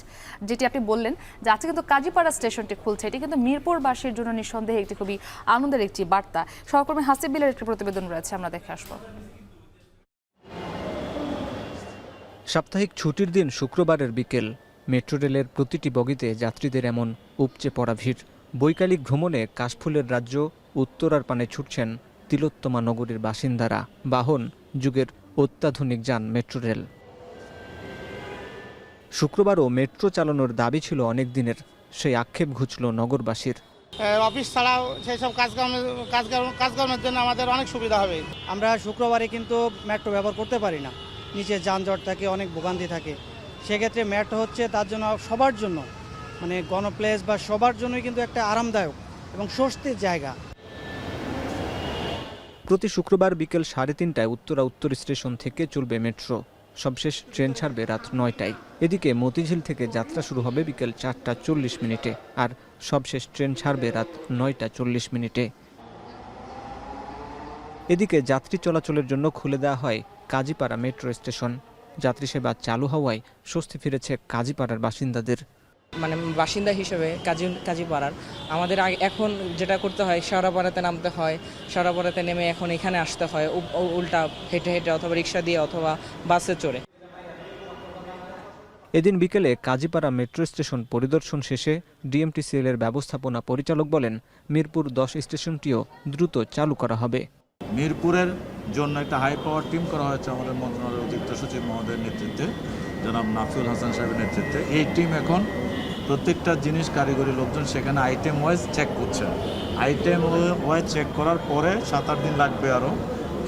যেটি আপনি বললেন যে আজকে কিন্তু কাজীপাড়া স্টেশনটি খুলছে, এটি কিন্তু মিরপুরবাসীর জন্য নিঃসন্দেহে একটি খুবই আনন্দের একটি বার্তা। সহকর্মী হাসিব বিলের একটি প্রতিবেদন রয়েছে, আমরা দেখে আসবো। সাপ্তাহিক ছুটির দিন শুক্রবারের বিকেল, মেট্রো রেলের প্রতিটি বগিতে যাত্রীদের এমন উপচে পড়া ভিড়। বৈকালিক ভ্রমণে কাশফুলের রাজ্য উত্তরার পানে ছুটছেন তিলোত্তমা নগরীর বাসিন্দারা। বাহন যুগের অত্যাধুনিক যান মেট্রো রেল। শুক্রবারও মেট্রো চালানোর দাবি ছিল অনেক দিনের, সেই আক্ষেপ ঘুচল নগরবাসীর। অফিস ছাড়াও সেই সব কাজকর্মের জন্য আমাদের অনেক সুবিধা হবে। আমরা শুক্রবারে কিন্তু মেট্রো ব্যবহার করতে পারি না, নিচে যানজট থাকে, অনেক ভোগান্তি থাকে। সেক্ষেত্রে মেট্রো হচ্ছে তার জন্য সবার জন্য, মানে গণপ্লেস বা সবার জন্যই কিন্তু একটা আরামদায়ক এবং স্বস্তির জায়গা। প্রতি শুক্রবার বিকেল 3:30টায় উত্তরা উত্তর স্টেশন থেকে চলবে মেট্রো। সবশেষ ট্রেন ছাড়বে রাত 9টায়। এদিকে মতিঝিল থেকে যাত্রা শুরু হবে বিকেল 4:40 আর সবশেষ ট্রেন ছাড়বে রাত 9:40। এদিকে যাত্রী চলাচলের জন্য খুলে দেওয়া হয় কাজীপাড়া মেট্রো স্টেশন। যাত্রী সেবা চালু হওয়ায় স্বস্তি ফিরেছে কাজীপাড়ার বাসিন্দাদের। মানে বাসিন্দা হিসেবে কাজীপাড়ার আমাদের এখন যেটা করতে হয়, শেওড়াপাড়াতে নামতে হয়, শেওড়াপাড়াতে নেমে এখন এখানে আসতে হয় উল্টা হেঁটে হেঁটে অথবা রিক্সা দিয়ে অথবা বাসে চড়ে। এদিন বিকেলে কাজীপাড়া মেট্রো স্টেশন পরিদর্শন শেষে ডিএমটিসিএল এর ব্যবস্থাপনা পরিচালক বলেন, মিরপুর 10 স্টেশনটিও দ্রুত চালু করা হবে। মিরপুরের জন্য একটা হাই পাওয়ার টিম করা হয়েছে আমাদের মন্ত্রণালয়ের অতিরিক্ত সচিব মহোদয়ের নেতৃত্বে, জনাব নাফিউল হাসান সাহেবের নেতৃত্বে। এই টিম এখন প্রত্যেকটা জিনিস কারিগরি লোকজন সেখানে আইটেম ওয়াইজ চেক করছেন। আইটেম ওয়াইজ চেক করার পরে 7-8 দিন লাগবে আরও।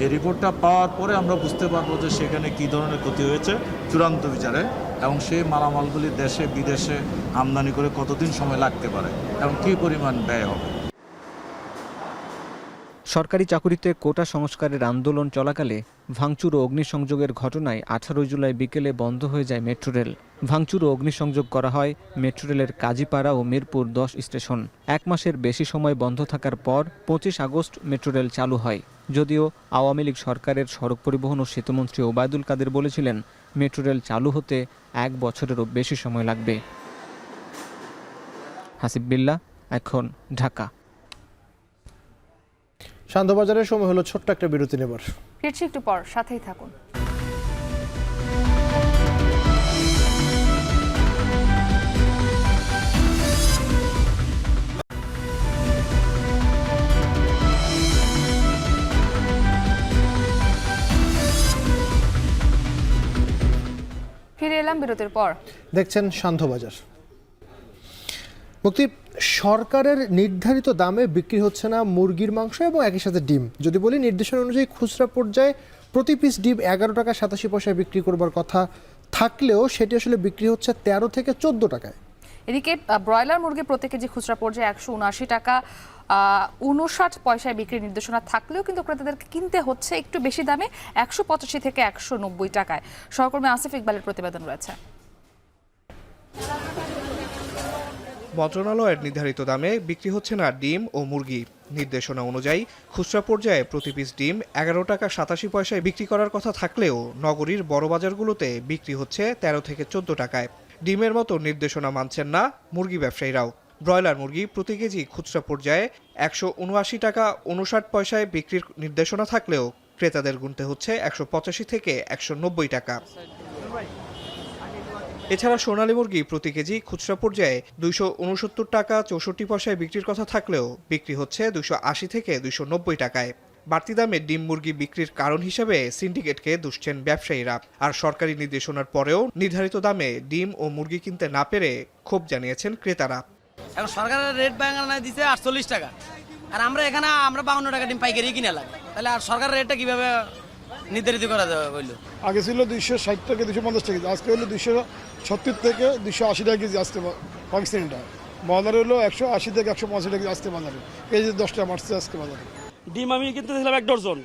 এই রিপোর্টটা পাওয়ার পরে আমরা বুঝতে পারবো যে সেখানে কী ধরনের ক্ষতি হয়েছে চূড়ান্ত বিচারে, এবং সেই মালামালগুলি দেশে বিদেশে আমদানি করে কতদিন সময় লাগতে পারে এবং কী পরিমাণ ব্যয় হবে। সরকারি চাকুরিতে কোটা সংস্কারের আন্দোলন চলাকালে ভাঙচুর ও অগ্নিসংযোগের ঘটনায় 18 জুলাই বিকেলে বন্ধ হয়ে যায় মেট্রো রেল। ভাঙচুর ও অগ্নিসংযোগ করা হয় মেট্রো রেলের কাজীপাড়া ও মিরপুর 10 স্টেশন। 1 মাসের বেশি সময় বন্ধ থাকার পর 25 আগস্ট মেট্রো রেল চালু হয়। যদিও আওয়ামী লীগ সরকারের সড়ক পরিবহন ও সেতুমন্ত্রী ওবায়দুল কাদের বলেছিলেন, মেট্রো রেল চালু হতে 1 বছরেরও বেশি সময় লাগবে। হাসিব বিল্লাহ, এখন ঢাকা। শান্তবাজারের সময় হলো ছোট্ট একটা বিরতি নেবার। ফিরছি একটু পর, সাথেই থাকুন। ফিরে এলাম বিরতির পর। দেখছেন শান্তবাজার। মুক্তি, সরকারের নির্ধারিত দামে বিক্রি হচ্ছে না মুরগির মাংস এবং একই সাথে ডিম। যদি বলি নির্দেশনা অনুযায়ী খুচরা পর্যায়ে প্রতি পিস ডিম 11 টাকা 87 পয়সায় বিক্রি করবার কথা থাকলেও সেটি আসলে বিক্রি হচ্ছে 13 থেকে 14 টাকায়। এদিকে ব্রয়লার মুরগি প্রতি কেজি খুচরা পর্যায়ে 179 টাকা 59 পয়সায় বিক্রির নির্দেশনা থাকলেও কিন্তু ক্রেতাদেরকে কিনতে হচ্ছে একটু বেশি দামে 185 থেকে 190 টাকায়। সহকর্মী আসিফ ইকবালের প্রতিবেদন রয়েছে। মন্ত্রণালয়ের নির্ধারিত দামে বিক্রি হচ্ছে না ডিম ও মুরগি। নির্দেশনা অনুযায়ী খুচরা পর্যায়ে প্রতি পিস ডিম 11 টাকা 87 পয়সায় বিক্রি করার কথা থাকলেও নগরীর বড় বাজারগুলোতে বিক্রি হচ্ছে 13 থেকে 14 টাকায়। ডিমের মতো নির্দেশনা মানছেন না মুরগি ব্যবসায়ীরাও। ব্রয়লার মুরগি প্রতি কেজি খুচরা পর্যায়ে 179 টাকা 59 পয়সায় বিক্রির নির্দেশনা থাকলেও ক্রেতাদের গুনতে হচ্ছে 185 থেকে 190 টাকা। এছাড়া সোনালী মুরগি প্রতি কেজি খুচরা পর্যায়ে 269 টাকা 64 পয়সায় বিক্রির কথা থাকলেও বিক্রি হচ্ছে 280 থেকে 290 টাকায়। বাড়তি দামে ডিম মুরগি বিক্রির কারণ হিসেবে সিন্ডিকেটকে দুষছেন ব্যবসায়ীরা। আর সরকারি নির্দেশনার পরেও নির্ধারিত দামে ডিম ও মুরগি কিনতে না পেরে ক্ষোভ জানিয়েছেন ক্রেতারা। এখন সরকারের রেট বাঙালি দিচ্ছে 48 টাকা, আর আমরা এখানে 52 টাকা ডিম পাইকারি কিনে লাগে, তাহলে আর সরকারের রেটটা কিভাবে নির্ধারিত করা যাবে? বললো আগে ছিল 260 থেকে 250 টাকা, আজকে হলো 270 থেকে 280 টাকা কেজি আসতে পাকিস্তানিটা। বাজারে হলো 180 থেকে 150 টাকা আসতে বাজারে, কেজি 10 টাকা মারছে আজকে বাজারে। ডিম আমি কিনতে দিলাম 1 ডজন,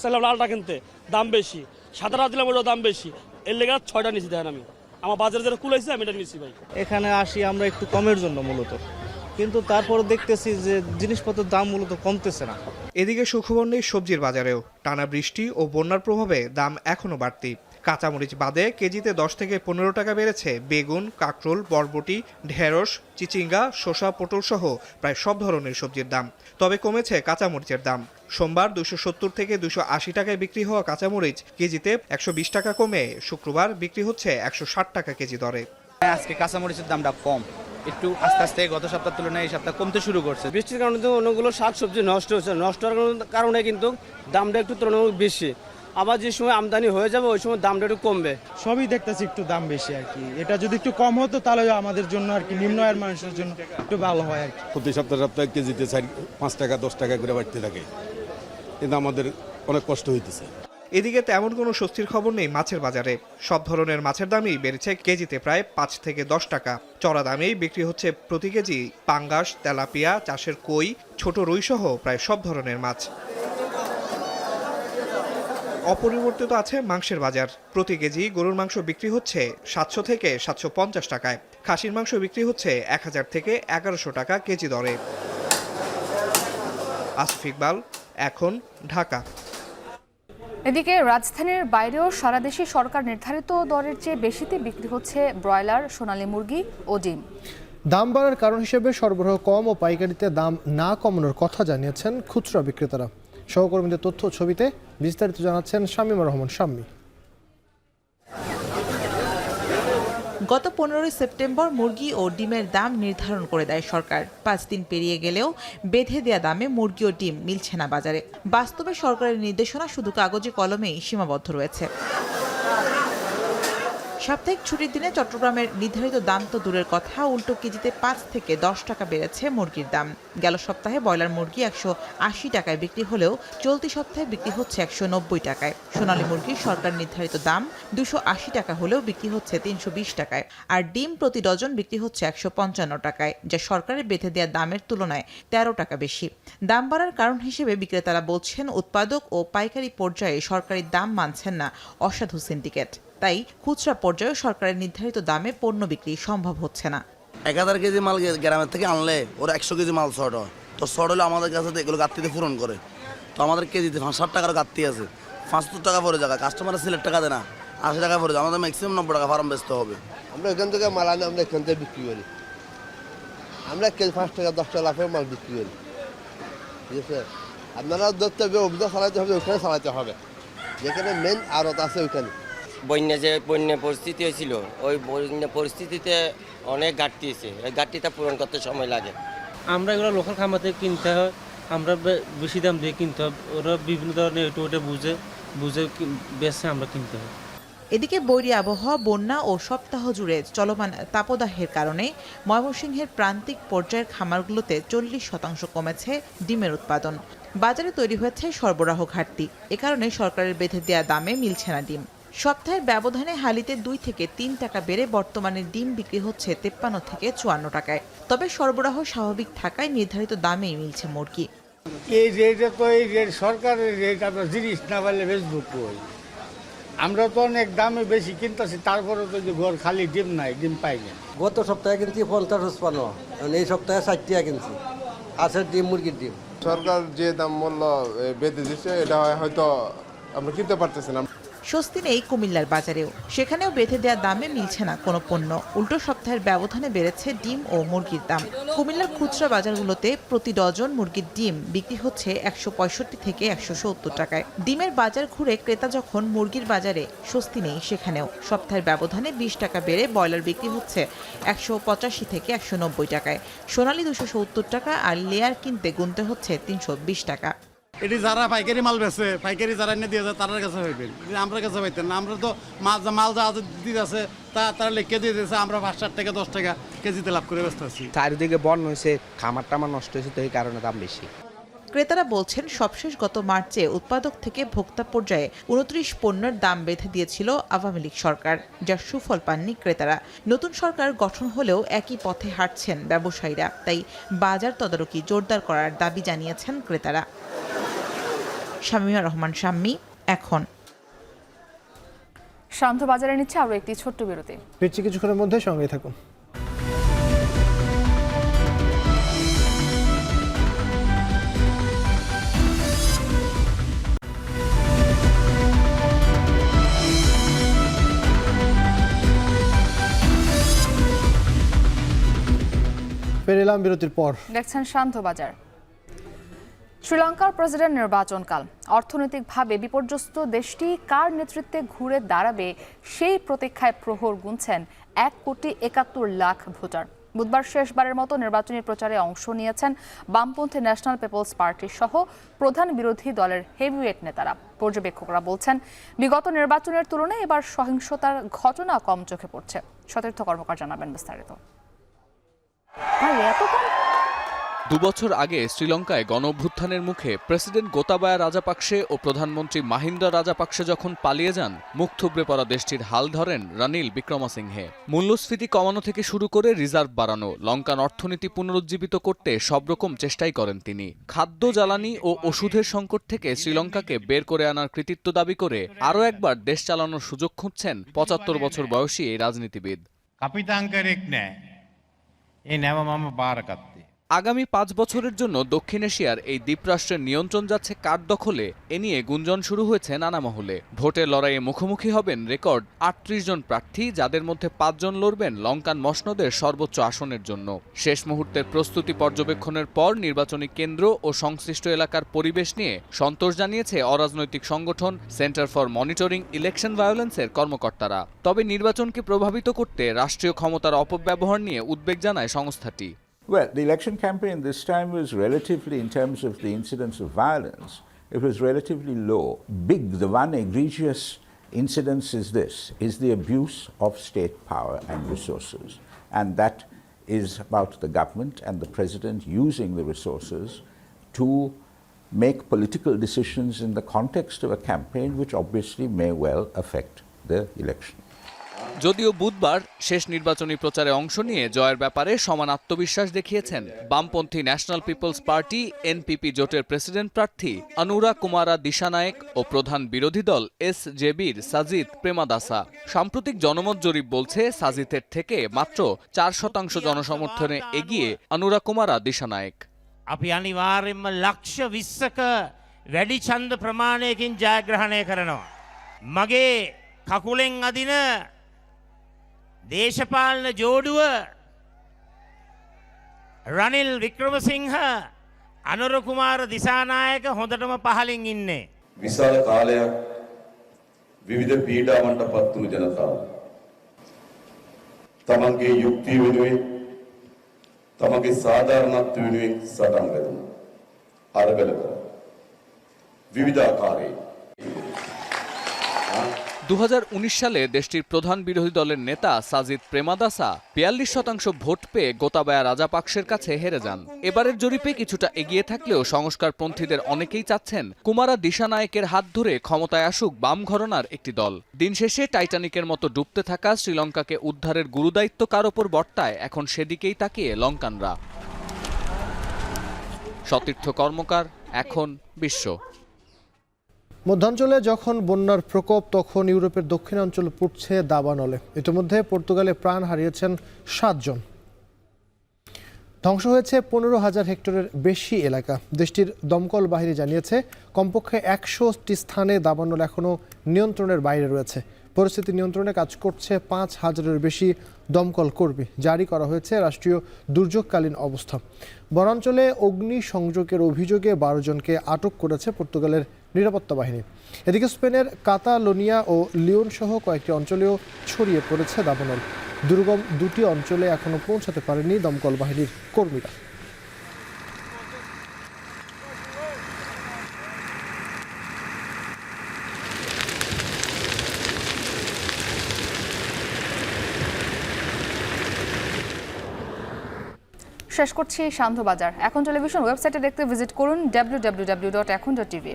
চাইলাম লালটা কিনতে, দাম বেশি, সাদাটা দিলাম ওটার দাম বেশি, এর লেগে 6টা নিয়েছি। দেখেন আমি আমার বাজারে যেটা কুলাইছে আমি এটা নিয়েছি ভাই। এখানে আসি আমরা একটু কমের জন্য মূলত, কিন্তু তারপর দেখতেছি যে জিনিসপত্রের দাম মূলত কমতেছে না। এদিকে সুখবর নেই সবজির বাজারেও। টানা বৃষ্টি ও বন্যার প্রভাবে দাম এখনো বাড়তি। কাঁচামরিচ বাদে কেজিতে 10 থেকে 15 টাকা বেড়েছে বেগুন, কাঁকরোল, বরবটি, ঢেঁড়স, চিচিঙ্গা, শসা, পটল সহ প্রায় সব ধরনের সবজির দাম। তবে কমেছে কাঁচামরিচের দাম। সোমবার 270 থেকে 280 টাকায় বিক্রি হওয়া কাঁচামরিচ কেজিতে 120 টাকা কমে শুক্রবার বিক্রি হচ্ছে 160 টাকা কেজি দরে। আজকে কাঁচামরিচের দামটা কম, একটু আস্তে আস্তে গত সপ্তাহের তুলনায় এই সপ্তাহ কমতে শুরু করছে। বৃষ্টির কারণে তো অনেকগুলো শাকসবজি নষ্ট হচ্ছে, নষ্ট হওয়ার কারণে কিন্তু দামটা একটু তুলনামূলক বেশি। আবার যে সময় আমদানি হয়ে যাবে ওই সময় দামটা একটু কমবে। সবই দেখতেছি একটু দাম বেশি আর কি। এটা যদি একটু কম হতো তাহলে আমাদের জন্য আর কি, নিম্ন আয়ের মানুষের জন্য একটু ভালো হয় আর কি। প্রতি সপ্তাহে কেজিতে 5 টাকা 10 টাকা করে বাড়তে থাকে, কিন্তু আমাদের অনেক কষ্ট হইতেছে। এদিকে তেমন কোনো স্বস্তির খবর নেই মাছের বাজারে। সব ধরনের মাছের দামই বেড়েছে কেজিতে প্রায় 5 থেকে 10 টাকা। চড়া দামেই বিক্রি হচ্ছে প্রতি কেজি পাঙ্গাস, তেলাপিয়া, চাষের কই, ছোট রুই সহ প্রায় সব ধরনের মাছ। অপরিবর্তিত আছে মাংসের বাজার। প্রতি কেজি গরুর মাংস বিক্রি হচ্ছে 700 থেকে 750 টাকায়। খাসির মাংস বিক্রি হচ্ছে 1000 থেকে 1100 টাকা কেজি দরে। আসিফ ইকবাল, এখন, ঢাকা। এদিকে রাজধানীর বাইরেও সারা দেশে সরকার নির্ধারিত দরের চেয়ে বেশিতে বিক্রি হচ্ছে ব্রয়লার, সোনালী মুরগি ও ডিম। দাম বাড়ার কারণ হিসেবে সরবরাহ কম ও পাইকারিতে দাম না কমানোর কথা জানিয়েছেন খুচরা বিক্রেতারা। সহকর্মীদের তথ্য ছবিতে বিস্তারিত জানাচ্ছেন শামীমা রহমান শাম্মী। গত 15 সেপ্টেম্বর মুরগি ও ডিমের দাম নির্ধারণ করে দেয় সরকার। 5 দিন পেরিয়ে গেলেও বেঁধে দেয়া দামে মুরগি ও ডিম মিলছে না বাজারে। বাস্তবে সরকারের নির্দেশনা শুধু কাগজে কলমেই সীমাবদ্ধ রয়েছে। সাপ্তাহিক ছুটির দিনে চট্টগ্রামের নির্ধারিত দাম তো দূরের কথা, উল্টো কেজিতে 5 থেকে 10 টাকা বেড়েছে মুরগির দাম। গেল সপ্তাহে ব্রয়লার মুরগি 180 টাকায় বিক্রি হলেও চলতি সপ্তাহে বিক্রি হচ্ছে 190 টাকায়। সোনালী মুরগির সরকার নির্ধারিত দাম 280 টাকা হলেও বিক্রি হচ্ছে 320 টাকায়। আর ডিম প্রতি ডজন বিক্রি হচ্ছে 155 টাকায়, যা সরকারের বেঁধে দেওয়া দামের তুলনায় 13 টাকা বেশি। দাম বাড়ার কারণ হিসেবে বিক্রেতারা বলছেন উৎপাদক ও পাইকারি পর্যায়ে সরকারি দাম মানছেন না অসাধু সিন্ডিকেট। তাই খুচরা পর্যায়ে সরকারের নির্ধারিত দামে পণ্য বিক্রি সম্ভব হচ্ছে না। 1000 কেজি মাল গ্রামের থেকে আনলে ওরা 100 কেজি মাল শর্ট হয়, তো শর্ট হলে আমাদের কাছে এগুলো ঘাটতিতে পূরণ করে। তো আমাদের কেজিতে 60 টাকার ঘাটতি আছে, 75 টাকা পড়ে যাবে। কাস্টমারের সিলেট টাকা দেয় না, 80 টাকা পড়ে যায়। আমাদের ম্যাক্সিমাম 90 টাকা ফার্ম বেচতে হবে। আমরা এখান থেকে মাল আনি, আমরা এখান থেকে বিক্রি করি। আমরা কেজি 5 টাকা 10 টাকা লাভের মাল বিক্রি করি। ঠিক আছে, আপনারা ধরতে হবে, অভিযোগ চালাতে হবে, ওখানে চালাতে হবে যেখানে মেন আড়ত আছে ওইখানে। বন্যা পরিস্থিতি হয়েছিল, ওই বন্যা পরিস্থিতিতে অনেক ঘাটতি হয়েছে, এই ঘাটতিটা পূরণ করতে সময় লাগে। আমরা এগুলো লোকাল খামার থেকে কিনতে হয়, আমরা বেশি দাম দিয়ে কিনতে হয়, ওরা বিভিন্ন ধরনের এটা ওটা বুঝে বেছে আমরা কিনতে হয়। এদিকে বৈরী আবহাওয়া, বন্যা ও সপ্তাহ জুড়ে চলমান তাপদাহের কারণে ময়মনসিংহের প্রান্তিক পর্যায়ের খামারগুলোতে 40% কমেছে ডিমের উৎপাদন। বাজারে তৈরি হয়েছে সরবরাহ ঘাটতি। এ কারণে সরকারের বেঁধে দেওয়া দামে মিলছে না ডিম। সপ্তাহের ব্যবধানে হালিতে 2 থেকে 3 টাকা বেড়ে বর্তমানে ডিম বিক্রি হচ্ছে 53 থেকে 54 টাকায়। তবে সরবরাহ স্বাভাবিক থাকায় নির্ধারিত দামেই মিলছে মুরগি। এই রেটে তো এই রেট সরকারের রেট, আমরা জিনিস না পারলে বেচবো কই? আমরা তো অনেক দামে বেশি কিনতেছি, তারপরে তো যে ঘর খালি ডিম নাই, ডিম পাই না। গত সপ্তাহে কিনছি 50-55, এই সপ্তাহে 60 টাকা কিনছি। আছে ডিম, মুরগির ডিম। সরকার যে দাম মূল্য বেঁধে দিচ্ছে এটা হয়তো আমরা কিনতে পারতেছি না। স্বস্তি নেই কুমিল্লার বাজারেও। সেখানেও বেঁধে দেওয়া দামে মিলছে না কোনো পণ্য। উল্টো সপ্তাহের ব্যবধানে বেড়েছে ডিম ও মুরগির দাম। কুমিল্লার খুচরা বাজারগুলোতে প্রতি ডজন মুরগির ডিম বিক্রি হচ্ছে 165 থেকে 170 টাকায়। ডিমের বাজার ঘুরে ক্রেতা যখন মুরগির বাজারে স্বস্তি নেই সেখানেও সপ্তাহের ব্যবধানে 20 টাকা বেড়ে ব্রয়লার বিক্রি হচ্ছে 185 থেকে 190 টাকায়। সোনালী 270 টাকা আর লেয়ার কিনতে গুনতে হচ্ছে 320 টাকা। এটি যারা পাইকারি মাল বেছে, পাইকারি যারা এনে দিয়ে যায় তার কাছে হইবেন, আমরা কাছে পাইতেন না। আমরা তো মাল যা দিতে আছে তারা লিখে দিয়ে দিয়েছে, আমরা 5-7 টাকা 10 টাকা কেজিতে লাভ করে ব্যস্ত আছি। চারিদিকে বন হয়েছে, খামার টামার নষ্ট হয়েছে, তো এই কারণে দাম বেশি। ক্রেতারা বলছেন সবশেষ গত মার্চে উৎপাদক থেকে ভোক্তা পর্যায়ে 29 পণ্যের দাম বেঁধে দিয়েছিল আওয়ামী লীগ সরকার, যার সুফল পাননি ক্রেতারা। নতুন সরকার গঠন হলেও একই পথে হাঁটছেন ব্যবসায়ীরা, তাই বাজার তদারকি জোরদার করার দাবি জানিয়েছেন ক্রেতারা। শামীমা রহমান শাম্মী, এখন। শান্ত বাজারে নিচ্ছে আরও একটি ছোট্ট বিরতি। ফিরছি কিছুক্ষণের মধ্যে, সঙ্গে থাকুন। ফের এলাম বিরতির পর। দেখছেন শান্ত বাজার। শ্রীলঙ্কার প্রেসিডেন্ট নির্বাচনকাল। অর্থনৈতিকভাবে বিপর্যস্ত দেশটি কার নেতৃত্বে ঘুরে দাঁড়াবে সেই প্রতীক্ষায় প্রহর গুনছেন 1,71,00,000 ভোটার। বুধবার শেষবারের মতো নির্বাচনী প্রচারে অংশ নিয়েছেন বামপন্থী ন্যাশনাল পিপলস পার্টি সহ প্রধান বিরোধী দলের হেভিওয়েট নেতারা। পর্যবেক্ষকরা বলছেন বিগত নির্বাচনের তুলনায় এবার সহিংসতার ঘটনা কম চোখে পড়ছে। সতীর্থ কর্মকার জানাবেন বিস্তারিত। 2 বছর আগে শ্রীলঙ্কায় গণঅভ্যুত্থানের মুখে প্রেসিডেন্ট গোতাবায়া রাজাপাকসে ও প্রধানমন্ত্রী মাহিন্দা রাজাপাকসে যখন পালিয়ে যান, মুখ থুবড়ে পড়া দেশটির হাল ধরেন রানিল বিক্রমাসিংহে। মূল্যস্ফীতি কমানো থেকে শুরু করে রিজার্ভ বাড়ানো, লঙ্কান অর্থনীতি পুনরুজ্জীবিত করতে সব রকম চেষ্টাই করেন তিনি। খাদ্য, জ্বালানি ও ওষুধের সংকট থেকে শ্রীলঙ্কাকে বের করে আনার কৃতিত্ব দাবি করে আরও একবার দেশ চালানোর সুযোগ খুঁজছেন 75 বছর বয়সী এই রাজনীতিবিদ। আগামী 5 বছরের জন্য দক্ষিণ এশিয়ার এই দ্বীপরাষ্ট্রের নিয়ন্ত্রণ যাচ্ছে কার দখলে, এ নিয়ে গুঞ্জন শুরু হয়েছে নানা মহলে। ভোটের লড়াইয়ে মুখোমুখি হবেন রেকর্ড 38 জন প্রার্থী, যাদের মধ্যে 5 জন লড়বেন লঙ্কান মসনদের সর্বোচ্চ আসনের জন্য। শেষ মুহূর্তের প্রস্তুতি পর্যবেক্ষণের পর নির্বাচনী কেন্দ্র ও সংশ্লিষ্ট এলাকার পরিবেশ নিয়ে সন্তোষ জানিয়েছে অরাজনৈতিক সংগঠন সেন্টার ফর মনিটরিং ইলেকশন ভায়োলেন্সের কর্মকর্তারা। তবে নির্বাচনকে প্রভাবিত করতে রাষ্ট্রীয় ক্ষমতার অপব্যবহার নিয়ে উদ্বেগ জানায় সংস্থাটি। Well, the election campaign this time was relatively, in terms of the incidence of violence, it was relatively low. The one egregious incidence is the abuse of state power and resources. And that is about the government and the president using the resources to make political decisions in the context of a campaign which obviously may well affect the election. যদিও বুধবার শেষ নির্বাচনী প্রচারে অংশ নিয়ে জয়ের ব্যাপারে সমান আত্মবিশ্বাস দেখিয়েছেন বামপন্থী ন্যাশনাল পিপলস পার্টি এনপিপি জোটের প্রেসিডেন্ট প্রার্থী অনুরা কুমারা দিশানায়েক ও প্রধান বিরোধী দল এসজেবির সাজিদ প্রেমাদাসা। সাম্প্রতিক জনমত জরিপ বলছে সাজিদের থেকে মাত্র 4% জনসমর্থনে এগিয়ে অনুরা কুমারা দিশানায়েক। අපි අනිවාර්යෙන්ම ලක්ෂ 20ක වැඩි ඡන්ද ප්‍රමාණයකින් ජයග්‍රහණය කරනවා. මගේ කකුලෙන් අදින දේශපාලන ජෝඩුව රනිල් වික්‍රමසිංහ අනුර කුමාර දිසානායක හොඳටම පහලින් ඉන්නේ. විශාල කාලයක් විවිධ පීඩාවන්ට පත් වූ ජනතාව තමන්ගේ යුක්තිය වෙනුවෙන් තමන්ගේ සාධාරණත්වය වෙනුවෙන් සටන් වැදුණා. අරගල කරා. විවිධ ආකාරයේ 2019 সালে দেশটির প্রধান বিরোধী দলের নেতা সাজিদ প্রেমাদাসা 42% ভোট পেয়ে গোতাবায়া রাজাপাকসের কাছে হেরে যান। এবারের জরিপে কিছুটা এগিয়ে থাকলেও সংস্কারপন্থীদের অনেকেই চাচ্ছেন কুমারা দিশানায়েকের হাত ধরে ক্ষমতায় আসুক বাম ঘরানার একটি দল। দিন শেষে টাইটানিকের মতো ডুবতে থাকা শ্রীলঙ্কাকে উদ্ধারের গুরুদায়িত্ব কার ওপর বর্তায়, এখন সেদিকেই তাকিয়ে লঙ্কানরা। সতীর্থ কর্মকার, এখন বিশ্ব। মধ্যাঞ্চলে যখন বন্যার প্রকোপ, তখন ইউরোপের দক্ষিণাঞ্চল পড়ছে দাবানলে। ইতিমধ্যে পর্তুগালে প্রাণ হারিয়েছেন 7 জন। ধ্বংস হয়েছে 15,000 হেক্টরের বেশি এলাকা। দেশটির দমকল বাহিনী জানিয়েছে কমপক্ষে 100টি স্থানে দাবানল এখনও নিয়ন্ত্রণের বাইরে রয়েছে। পরিস্থিতি নিয়ন্ত্রণে কাজ করছে 5,000-এর বেশি দমকল কর্মী। জারি করা হয়েছে রাষ্ট্রীয় দুর্যোগকালীন অবস্থা। বনাঞ্চলে অগ্নি সংযোগের অভিযোগে 12 জনকে আটক করেছে পর্তুগালের নিরাপত্তা বাহিনী। এদিকে স্পেনের কাতালোনিয়া ও লিওন সহ কয়েকটি অঞ্চলেও ছড়িয়ে পড়েছে দাবানল। দুর্গম দুটি অঞ্চলে এখনও পৌঁছাতে পারেনি দমকল বাহিনীর কর্মীরা। শেষ করছি সান্ধ্যবাজার। এখন টেলিভিশন ওয়েবসাইটে দেখতে ভিজিট করুন www.ekhon.tv।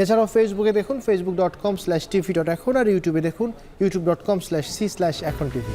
এছাড়াও ফেসবুকে দেখুন facebook.com/tv.ekhon আর ইউটিউবে দেখুন youtube.com/c/ekhon tv।